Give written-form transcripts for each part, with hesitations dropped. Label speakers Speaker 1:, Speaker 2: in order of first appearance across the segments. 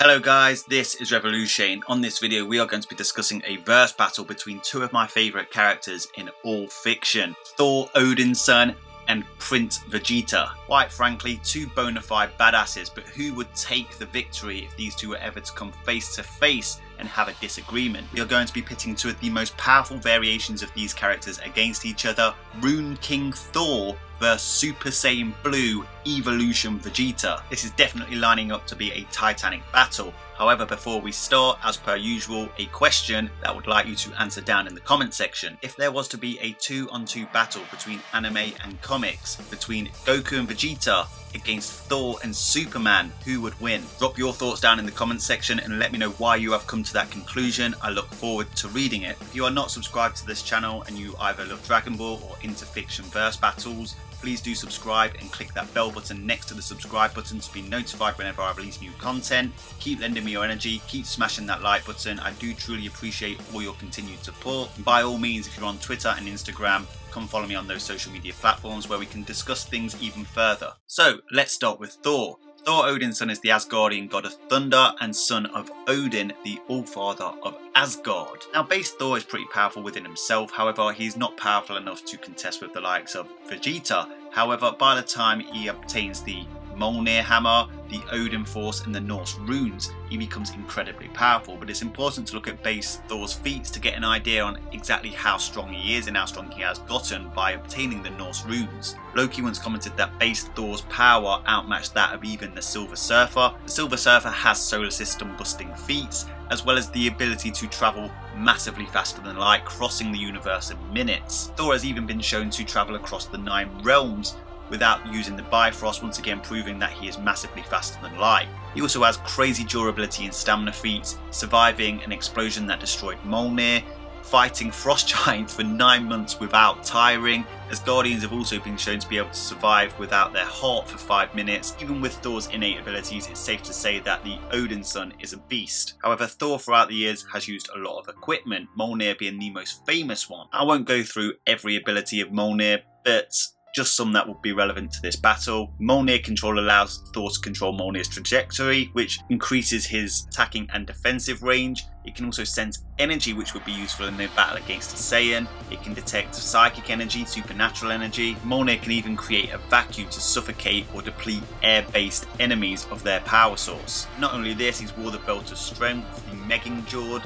Speaker 1: Hello guys, this is Revolution. On this video we are going to be discussing a verse battle between two of my favourite characters in all fiction, Thor, Odin's son, and Prince Vegeta. Quite frankly, two bona fide badasses, but who would take the victory if these two were ever to come face to face and have a disagreement? We are going to be pitting two of the most powerful variations of these characters against each other, Rune King Thor versus Super Saiyan Blue Evolution Vegeta. This is definitely lining up to be a titanic battle. However, before we start, as per usual, a question that I would like you to answer down in the comment section. If there was to be a 2-on-2 battle between anime and comics, between Goku and Vegeta against Thor and Superman, who would win? Drop your thoughts down in the comment section and let me know why you have come to that conclusion. I look forward to reading it. If you are not subscribed to this channel and you either love Dragon Ball or into fiction verse battles, please do subscribe and click that bell button next to the subscribe button to be notified whenever I release new content. Keep lending me your energy, keep smashing that like button. I do truly appreciate all your continued support. And by all means, if you're on Twitter and Instagram, come follow me on those social media platforms where we can discuss things even further. So let's start with Thor. Thor, Odin's son, is the Asgardian god of thunder and son of Odin, the Allfather of Asgard. Now, base Thor is pretty powerful within himself, however, he's not powerful enough to contest with the likes of Vegeta. However, by the time he obtains the Mjolnir hammer, the Odin force and the Norse runes, he becomes incredibly powerful. But it's important to look at base Thor's feats to get an idea on exactly how strong he is and how strong he has gotten by obtaining the Norse runes. Loki once commented that base Thor's power outmatched that of even the Silver Surfer. The Silver Surfer has solar system busting feats, as well as the ability to travel massively faster than light, crossing the universe in minutes. Thor has even been shown to travel across the 9 realms without using the Bifrost, once again proving that he is massively faster than light. He also has crazy durability and stamina feats, surviving an explosion that destroyed Mjolnir, fighting frost giants for 9 months without tiring. Asgardians have also been shown to be able to survive without their heart for 5 minutes. Even with Thor's innate abilities, it's safe to say that the Odin son is a beast. However, Thor throughout the years has used a lot of equipment, Mjolnir being the most famous one. I won't go through every ability of Mjolnir, but just some that would be relevant to this battle. Mjolnir control allows Thor to control Mjolnir's trajectory, which increases his attacking and defensive range. It can also sense energy, which would be useful in a battle against a Saiyan. It can detect psychic energy, supernatural energy. Mjolnir can even create a vacuum to suffocate or deplete air-based enemies of their power source. Not only this, he's wore the Belt of Strength, the Megingjord,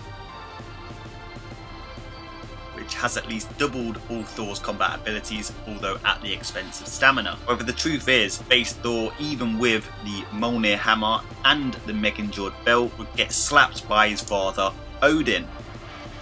Speaker 1: which has at least doubled all Thor's combat abilities, although at the expense of stamina. However, the truth is, base Thor, even with the Mjolnir hammer and the Megingjord belt, would get slapped by his father, Odin,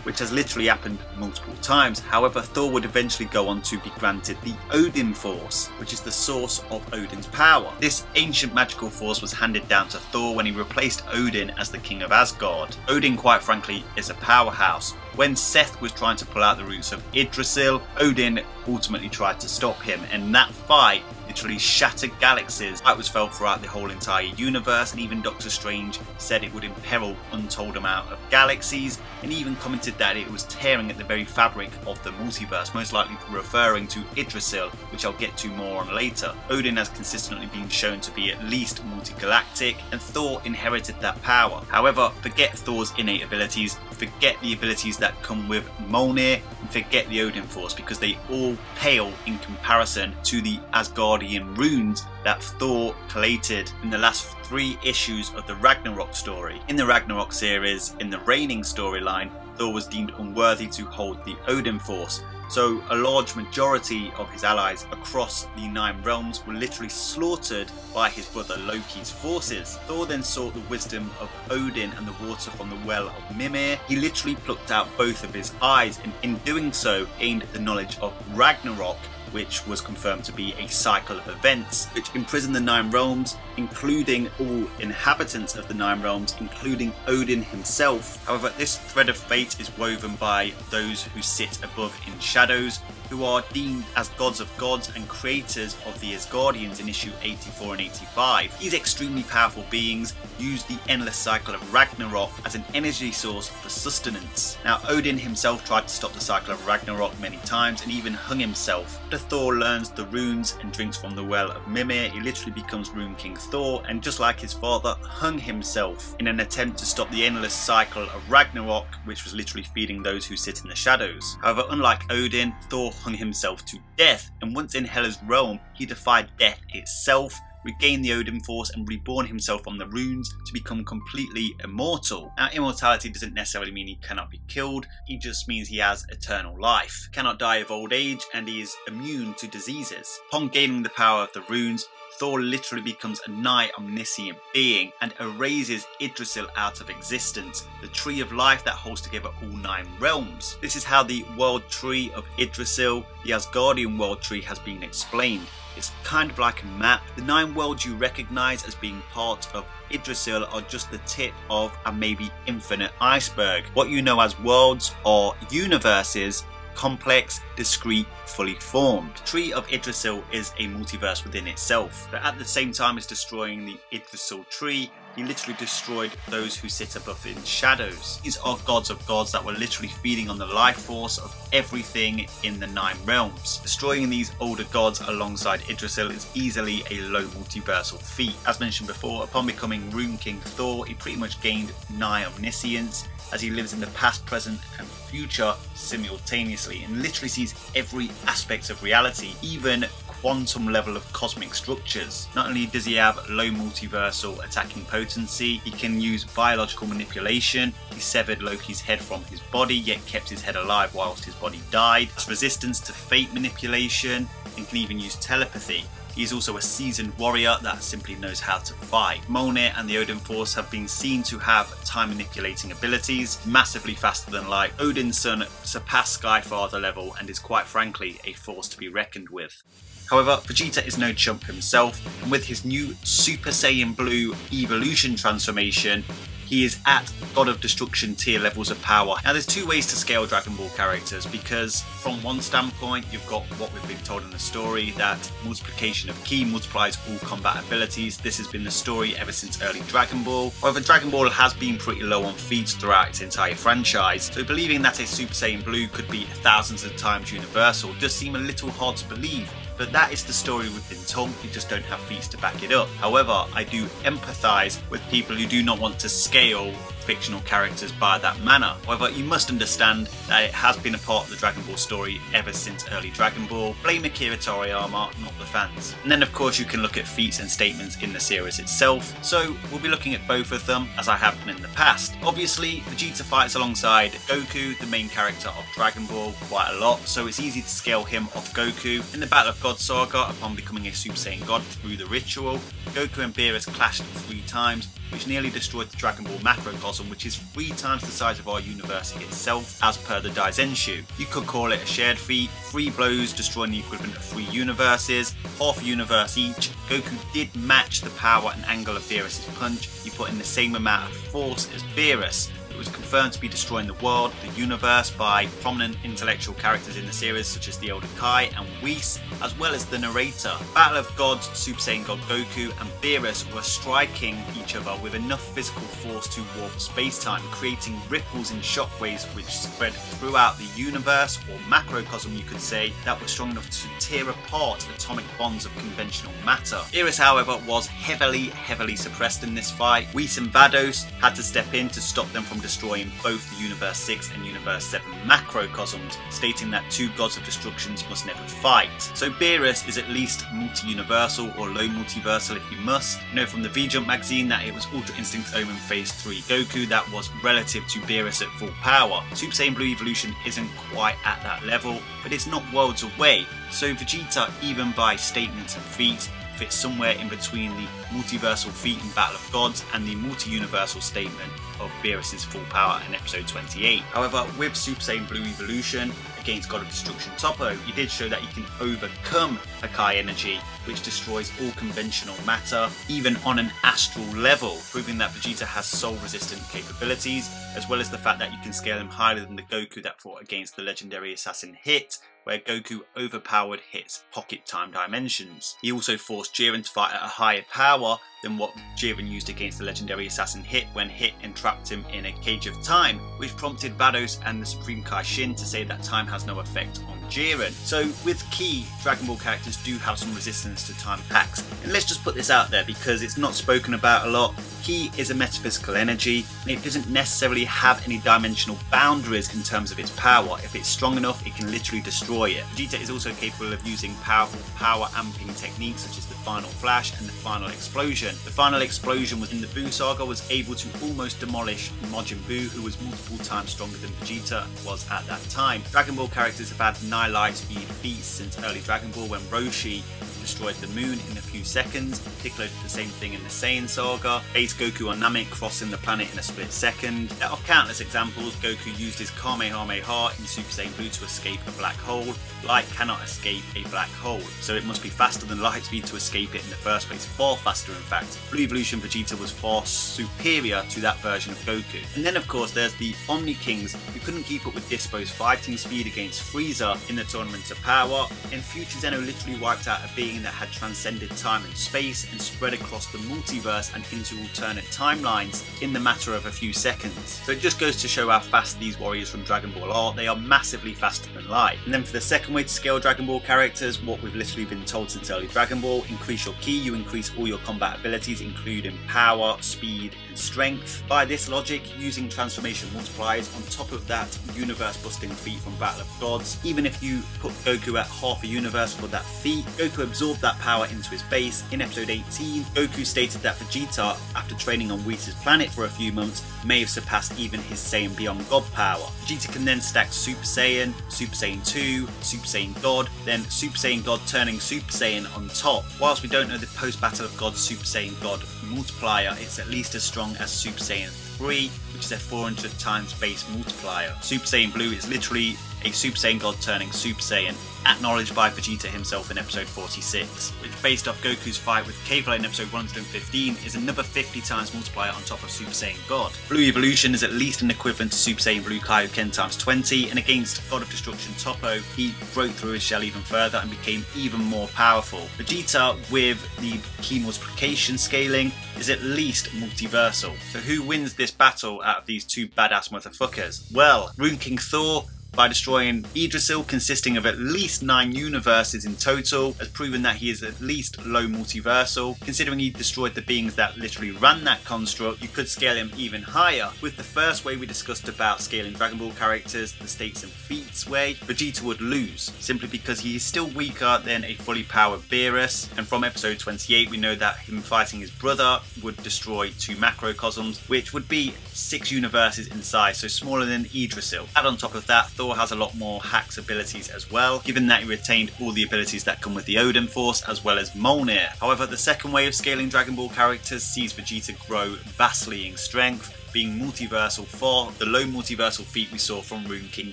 Speaker 1: which has literally happened multiple times. However, Thor would eventually go on to be granted the Odin Force, which is the source of Odin's power. This ancient magical force was handed down to Thor when he replaced Odin as the king of Asgard. Odin, quite frankly, is a powerhouse. When Seth was trying to pull out the roots of Yggdrasil, Odin ultimately tried to stop him, and that fight literally shattered galaxies. It was felt throughout the whole entire universe, and even Doctor Strange said it would imperil untold amount of galaxies, and even commented that it was tearing at the very fabric of the multiverse, most likely referring to Yggdrasil, which I'll get to more on later. Odin has consistently been shown to be at least multi-galactic, and Thor inherited that power. However, forget Thor's innate abilities, forget the abilities that come with Mjolnir, and forget the Odin Force, because they all pale in comparison to the Asgardian runes that Thor collated in the last 3 issues of the Ragnarok story. In the Ragnarok series, in the Reigning storyline, Thor was deemed unworthy to hold the Odin Force, so a large majority of his allies across the 9 realms were literally slaughtered by his brother Loki's forces. Thor then sought the wisdom of Odin and the water from the well of Mimir. He literally plucked out both of his eyes, and in doing so gained the knowledge of Ragnarok, which was confirmed to be a cycle of events which imprison the 9 realms, including all inhabitants of the 9 realms, including Odin himself. However, this thread of fate is woven by those who sit above in shadows, who are deemed as gods of gods and creators of the Asgardians in issue 84 and 85. These extremely powerful beings use the endless cycle of Ragnarok as an energy source for sustenance. Now, Odin himself tried to stop the cycle of Ragnarok many times and even hung himself. After Thor learns the runes and drinks from the well of Mimir, he literally becomes Rune King Thor, and just like his father, hung himself in an attempt to stop the endless cycle of Ragnarok, which was literally feeding those who sit in the shadows. However, unlike Odin, Thor hung himself to death, and once in Hela's realm, he defied death itself, regained the Odin Force and reborn himself from the runes to become completely immortal. Now, immortality doesn't necessarily mean he cannot be killed, it just means he has eternal life, cannot die of old age, and he is immune to diseases. Upon gaining the power of the runes, Thor literally becomes a nigh omniscient being and erases Yggdrasil out of existence, the tree of life that holds together all 9 realms. This is how the world tree of Yggdrasil, the Asgardian world tree, has been explained. It's kind of like a map. The 9 worlds you recognise as being part of Yggdrasil are just the tip of a maybe infinite iceberg. What you know as worlds are universes, complex, discrete, fully formed. The Tree of Yggdrasil is a multiverse within itself, but at the same time as destroying the Yggdrasil tree, he literally destroyed those who sit above in shadows. These are gods of gods that were literally feeding on the life force of everything in the 9 realms. Destroying these older gods alongside Yggdrasil is easily a low multiversal feat. As mentioned before, upon becoming Rune King Thor, he pretty much gained nigh omniscience, as he lives in the past, present and future simultaneously and literally sees every aspect of reality, even quantum level of cosmic structures. Not only does he have low multiversal attacking potency, he can use biological manipulation. He severed Loki's head from his body, yet kept his head alive whilst his body died. Has resistance to fate manipulation and can even use telepathy. He is also a seasoned warrior that simply knows how to fight. Mjolnir and the Odin Force have been seen to have time manipulating abilities, massively faster than light. Odin's son surpassed Skyfather level and is quite frankly a force to be reckoned with. However, Vegeta is no chump himself, and with his new Super Saiyan Blue evolution transformation, he is at God of Destruction tier levels of power. Now, there's 2 ways to scale Dragon Ball characters, because from one standpoint, you've got what we've been told in the story, that multiplication of ki multiplies all combat abilities. This has been the story ever since early Dragon Ball. However, Dragon Ball has been pretty low on feats throughout its entire franchise, so believing that a Super Saiyan Blue could be thousands of times universal does seem a little hard to believe. But that is the story we've been told, we just don't have feats to back it up. However, I do empathise with people who do not want to scale fictional characters by that manner. However, you must understand that it has been a part of the Dragon Ball story ever since early Dragon Ball. Blame Akira Toriyama, not the fans. And then of course you can look at feats and statements in the series itself, so we'll be looking at both of them as I have done in the past. Obviously, Vegeta fights alongside Goku, the main character of Dragon Ball, quite a lot, so it's easy to scale him off Goku. In the Battle of God saga, upon becoming a Super Saiyan God through the ritual, Goku and Beerus clashed 3 times, which nearly destroyed the Dragon Ball macrocosm, which is 3 times the size of our universe itself, as per the Daisenshu. You could call it a shared feat, 3 blows destroying the equivalent of 3 universes, half a universe each. Goku did match the power and angle of Beerus' punch. He put in the same amount of force as Beerus. It was confirmed to be destroying the world, the universe, by prominent intellectual characters in the series such as the Elder Kai and Whis, as well as the narrator. Battle of Gods, Super Saiyan God Goku and Beerus were striking each other with enough physical force to warp space-time, creating ripples and shockwaves which spread throughout the universe, or macrocosm you could say, that were strong enough to tear apart atomic bonds of conventional matter. Beerus, however, was heavily suppressed in this fight. Whis and Vados had to step in to stop them from destroying both the Universe 6 and Universe 7 macrocosms, stating that 2 gods of destructions must never fight. So Beerus is at least multi-universal or low multiversal if you must. You know from the V-Jump magazine that it was Ultra Instinct Omen Phase 3 Goku that was relative to Beerus at full power. Super Saiyan Blue Evolution isn't quite at that level, but it's not worlds away. So Vegeta, even by statements and feats, fits somewhere in between the multiversal feat in Battle of Gods and the multi-universal statement of Beerus' full power in episode 28. However, with Super Saiyan Blue Evolution against God of Destruction Toppo, he did show that he can overcome Hakai energy, which destroys all conventional matter, even on an astral level, proving that Vegeta has soul-resistant capabilities, as well as the fact that you can scale him higher than the Goku that fought against the legendary assassin Hit, where Goku overpowered Hit's pocket time dimensions. He also forced Jiren to fight at a higher power than what Jiren used against the legendary assassin Hit when Hit entrapped him in a cage of time, which prompted Vados and the Supreme Kai Shin to say that time has no effect on Jiren. So with key Dragon Ball characters do have some resistance to time hacks, and let's just put this out there because it's not spoken about a lot. Ki is a metaphysical energy, and it doesn't necessarily have any dimensional boundaries in terms of its power. If it's strong enough, it can literally destroy it. Vegeta is also capable of using powerful power amping techniques such as the Final Flash and the Final Explosion. The Final Explosion was in the Buu saga, was able to almost demolish Majin Buu, who was multiple times stronger than Vegeta was at that time. Dragon Ball characters have had nigh light speed feats since early Dragon Ball when Roshi destroyed the moon in a few seconds. Piccolo did the same thing in the Saiyan saga. Base Goku on Namek crossing the planet in a split second. There are countless examples. Goku used his Kamehameha in Super Saiyan Blue to escape a black hole. Light cannot escape a black hole, so it must be faster than light speed to escape it in the first place. Far faster, in fact. Blue Evolution Vegeta was far superior to that version of Goku. And then of course there's the Omni Kings, who couldn't keep up with Dispo's fighting speed against Frieza in the Tournament of Power, and Future Zeno literally wiped out a being that had transcended time and space and spread across the multiverse and into alternate timelines in the matter of a few seconds. So it just goes to show how fast these warriors from Dragon Ball are. They are massively faster than light. And then for the second way to scale Dragon Ball characters, what we've literally been told since early Dragon Ball: increase your ki, you increase all your combat abilities including power, speed and strength. By this logic, using transformation multipliers on top of that universe busting feat from Battle of Gods, even if you put Goku at half a universe for that feat, Goku absorbed that power into his base. In episode 18, Goku stated that Vegeta, after training on Whis' planet for a few months, may have surpassed even his Saiyan Beyond God power. Vegeta can then stack Super Saiyan, Super Saiyan 2, Super Saiyan God, then Super Saiyan God turning Super Saiyan on top. Whilst we don't know the post-Battle of God Super Saiyan God multiplier, it's at least as strong as Super Saiyan 3, which is a 400 times base multiplier. Super Saiyan Blue is literally a Super Saiyan God turning Super Saiyan, acknowledged by Vegeta himself in episode 46, which based off Goku's fight with Kevlar in episode 115 is another 50 times multiplier on top of Super Saiyan God. Blue Evolution is at least an equivalent to Super Saiyan Blue Kaioken times 20, and against God of Destruction Toppo, he broke through his shell even further and became even more powerful. Vegeta, with the key multiplication scaling, is at least multiversal. So who wins this battle out of these two badass motherfuckers? Well, Rune King Thor, by destroying Yggdrasil, consisting of at least 9 universes in total, has proven that he is at least low multiversal. Considering he destroyed the beings that literally ran that construct, you could scale him even higher. With the first way we discussed about scaling Dragon Ball characters, the states and feats way, Vegeta would lose, simply because he is still weaker than a fully powered Beerus, and from episode 28 we know that him fighting his brother would destroy 2 macrocosms, which would be 6 universes in size, so smaller than Yggdrasil. Add on top of that, Thor has a lot more hacks abilities as well, given that he retained all the abilities that come with the Odin Force as well as Mjolnir. However, the second way of scaling Dragon Ball characters sees Vegeta grow vastly in strength, being multiversal for the low multiversal feat we saw from Rune King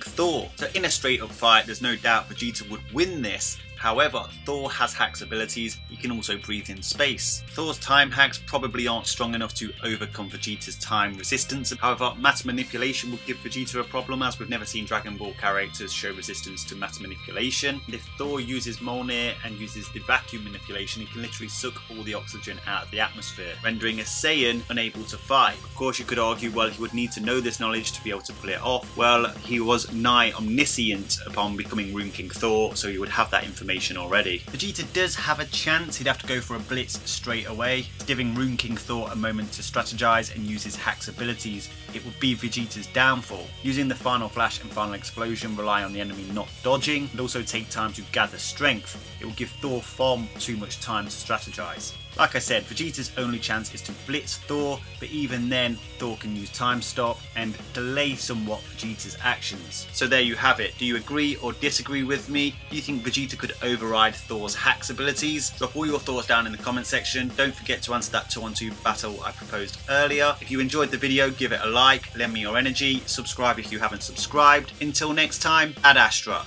Speaker 1: Thor. So in a straight up fight, there's no doubt Vegeta would win this. However, Thor has hacks abilities. He can also breathe in space. Thor's time hacks probably aren't strong enough to overcome Vegeta's time resistance. However, matter manipulation would give Vegeta a problem, as we've never seen Dragon Ball characters show resistance to matter manipulation. And if Thor uses Mjolnir and uses the vacuum manipulation, he can literally suck all the oxygen out of the atmosphere, rendering a Saiyan unable to fight. Of course, you could argue, well, he would need to know this knowledge to be able to pull it off. Well, he was nigh omniscient upon becoming Rune King Thor, so he would have that information already. Vegeta does have a chance. He'd have to go for a blitz straight away, giving Rune King Thor a moment to strategize and use his hacks abilities. It would be Vegeta's downfall. Using the Final Flash and Final Explosion rely on the enemy not dodging, and also take time to gather strength. It will give Thor far too much time to strategize. Like I said, Vegeta's only chance is to blitz Thor, but even then Thor can use time stop and delay somewhat Vegeta's actions. So there you have it. Do you agree or disagree with me? Do you think Vegeta could override Thor's hacks abilities? Drop all your thoughts down in the comment section. Don't forget to answer that 2-on-2 battle I proposed earlier. If you enjoyed the video, give it a like, lend me your energy, subscribe if you haven't subscribed. Until next time, Ad Astra.